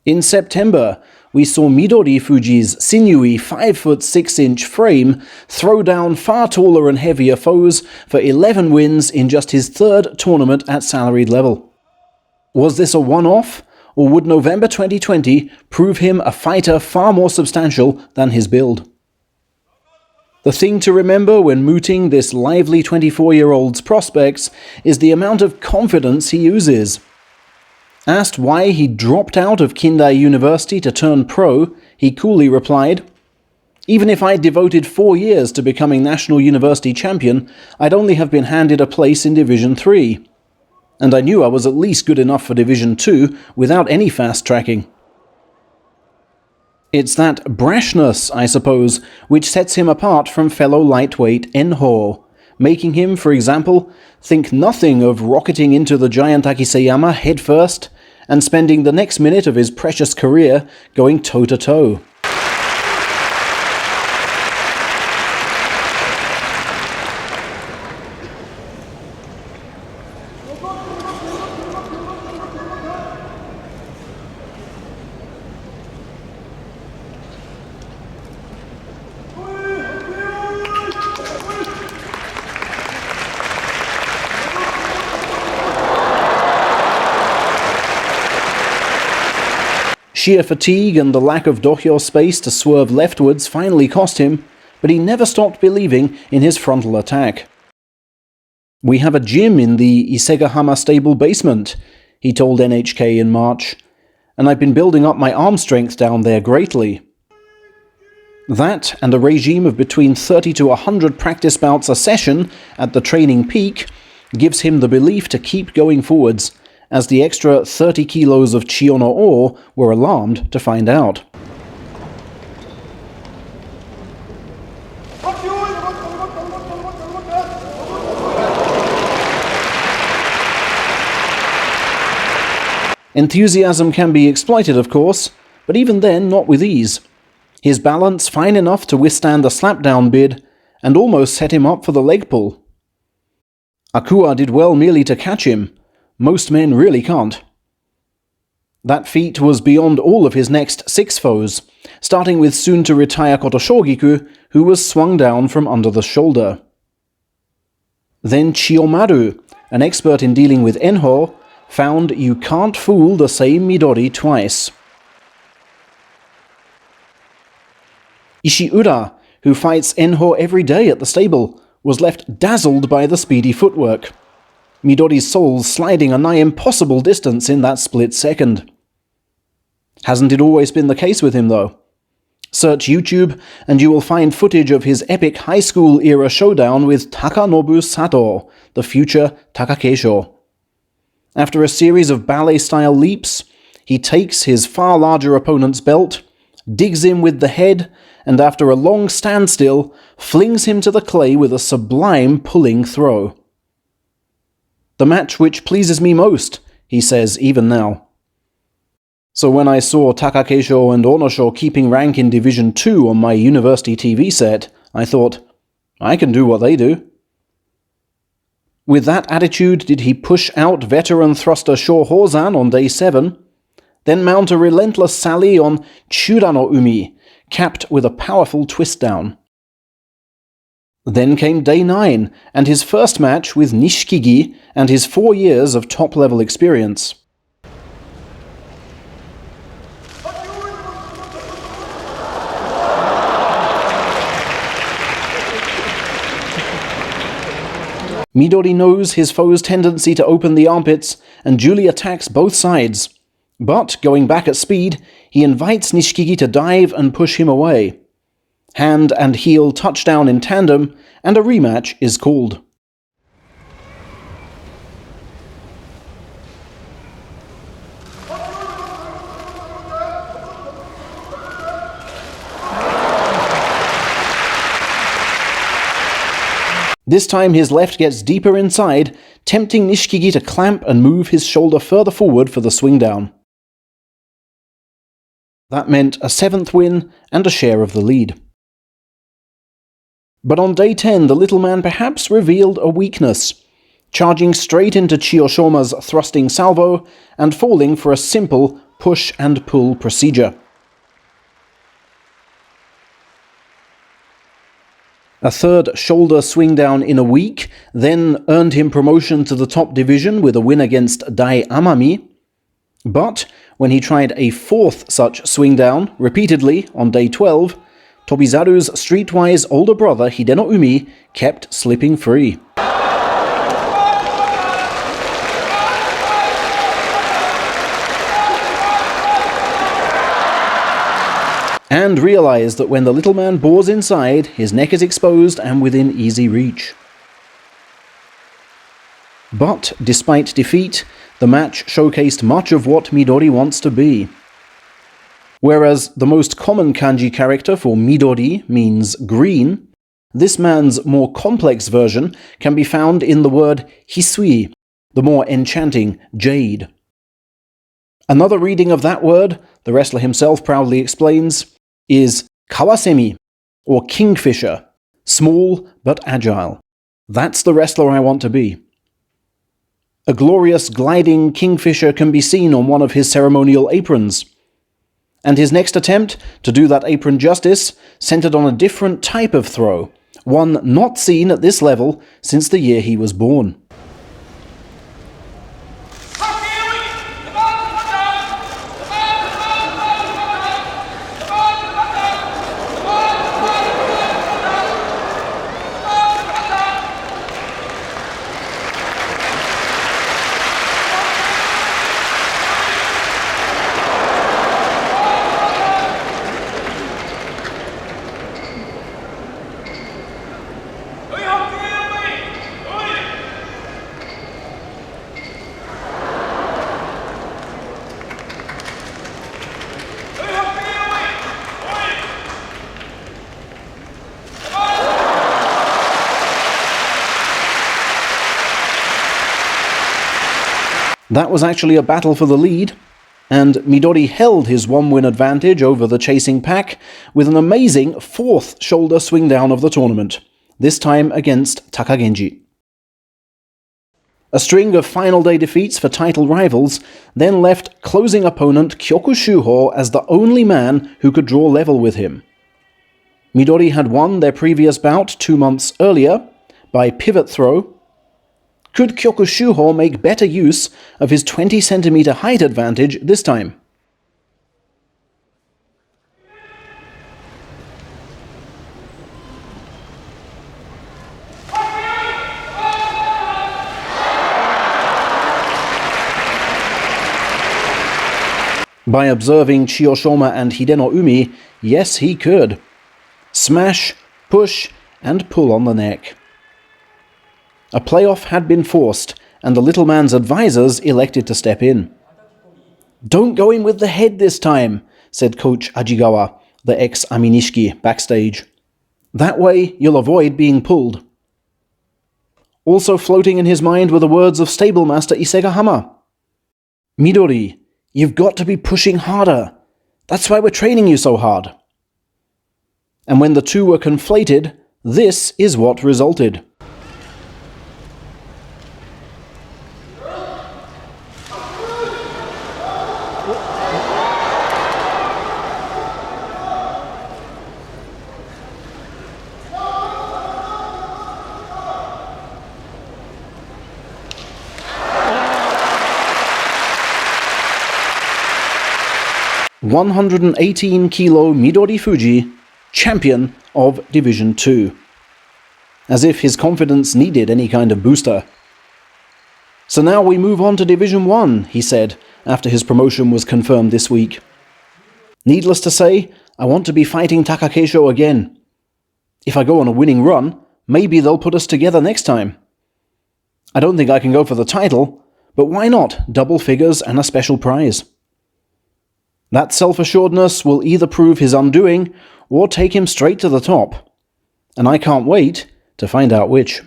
In September, we saw Midorifuji's sinewy 5'6" frame throw down far taller and heavier foes for 11 wins in just his third tournament at salaried level. Was this a one-off, or would November 2020 prove him a fighter far more substantial than his build? The thing to remember when mooting this lively 24-year-old's prospects is the amount of confidence he uses. Asked why he dropped out of Kindai University to turn pro, he coolly replied, "Even if I devoted 4 years to becoming national university champion, I'd only have been handed a place in Division 3. And I knew I was at least good enough for Division 2 without any fast-tracking." It's that brashness, I suppose, which sets him apart from fellow lightweight Enho, making him, for example, think nothing of rocketing into the giant Akiseyama headfirst and spending the next minute of his precious career going toe-to-toe. Sheer fatigue and the lack of dohyo space to swerve leftwards finally cost him, but he never stopped believing in his frontal attack. "We have a gym in the Isegahama stable basement," he told NHK in March, "and I've been building up my arm strength down there greatly." That, and a regime of between 30 to 100 practice bouts a session at the training peak, gives him the belief to keep going forwards, as the extra 30 kilos of Chiyono ore were alarmed to find out. Enthusiasm can be exploited, of course, but even then not with ease. His balance fine enough to withstand the slapdown bid, and almost set him up for the leg pull. Akua did well merely to catch him. Most men really can't. That feat was beyond all of his next 6 foes, starting with soon-to-retire Kotoshogiku, who was swung down from under the shoulder. Then Chiyomaru, an expert in dealing with Enho, found you can't fool the same Midori twice. Ishiura, who fights Enho every day at the stable, was left dazzled by the speedy footwork. Midori's soul sliding a nigh impossible distance in that split second. Hasn't it always been the case with him, though? Search YouTube, and you will find footage of his epic high school-era showdown with Takanobu Sato, the future Takakeisho. After a series of ballet-style leaps, he takes his far larger opponent's belt, digs him with the head, and after a long standstill, flings him to the clay with a sublime pulling throw. "The match which pleases me most," he says even now. So when I saw Takakeisho and Onosho keeping rank in Division 2 on my university TV set, I thought, I can do what they do. With that attitude did he push out veteran thruster Sho Hozan on day 7, then mount a relentless sally on Churano Umi, capped with a powerful twist down. Then came day 9, and his first match with Nishikigi and his 4 years of top-level experience. Midori knows his foe's tendency to open the armpits and duly attacks both sides. But, going back at speed, he invites Nishikigi to dive and push him away. Hand and heel touchdown in tandem, and a rematch is called. This time his left gets deeper inside, tempting Nishikigi to clamp and move his shoulder further forward for the swing down. That meant a 7th win and a share of the lead. But on day 10, the little man perhaps revealed a weakness, charging straight into Chiyoshoma's thrusting salvo and falling for a simple, push and pull procedure. A third shoulder swing down in a week then earned him promotion to the top division with a win against Dai Amami. But when he tried a fourth such swing down repeatedly on day 12, Tobizaru's streetwise older brother Hideno Umi kept slipping free. And realized that when the little man bores inside, his neck is exposed and within easy reach. But despite defeat, the match showcased much of what Midori wants to be. Whereas the most common kanji character for Midori means green, this man's more complex version can be found in the word hisui, the more enchanting jade. Another reading of that word, the wrestler himself proudly explains, is kawasemi, or kingfisher, small but agile. That's the wrestler I want to be. A glorious gliding kingfisher can be seen on one of his ceremonial aprons. And his next attempt to do that apron justice centered on a different type of throw, one not seen at this level since the year he was born. That was actually a battle for the lead, and Midori held his one-win advantage over the chasing pack with an amazing fourth shoulder swing down of the tournament, this time against Takagenji. A string of final day defeats for title rivals then left closing opponent Kyokushuho as the only man who could draw level with him. Midori had won their previous bout 2 months earlier by pivot throw. Could Kyokushuho make better use of his 20cm height advantage this time? By observing Chiyoshoma and Hideno Umi, yes he could. Smash, push, and pull on the neck. A playoff had been forced, and the little man's advisors elected to step in. "Don't go in with the head this time," said Coach Ajigawa, the ex-Aminishiki, backstage. "That way you'll avoid being pulled." Also floating in his mind were the words of stablemaster Isegahama. "Midori, you've got to be pushing harder. That's why we're training you so hard." And when the two were conflated, this is what resulted. $118-kilo Midorifuji, champion of Division 2. As if his confidence needed any kind of booster. "So now we move on to Division 1, he said, after his promotion was confirmed this week. "Needless to say, I want to be fighting Takakeisho again. If I go on a winning run, maybe they'll put us together next time. I don't think I can go for the title, but why not double figures and a special prize?" That self-assuredness will either prove his undoing or take him straight to the top. And I can't wait to find out which.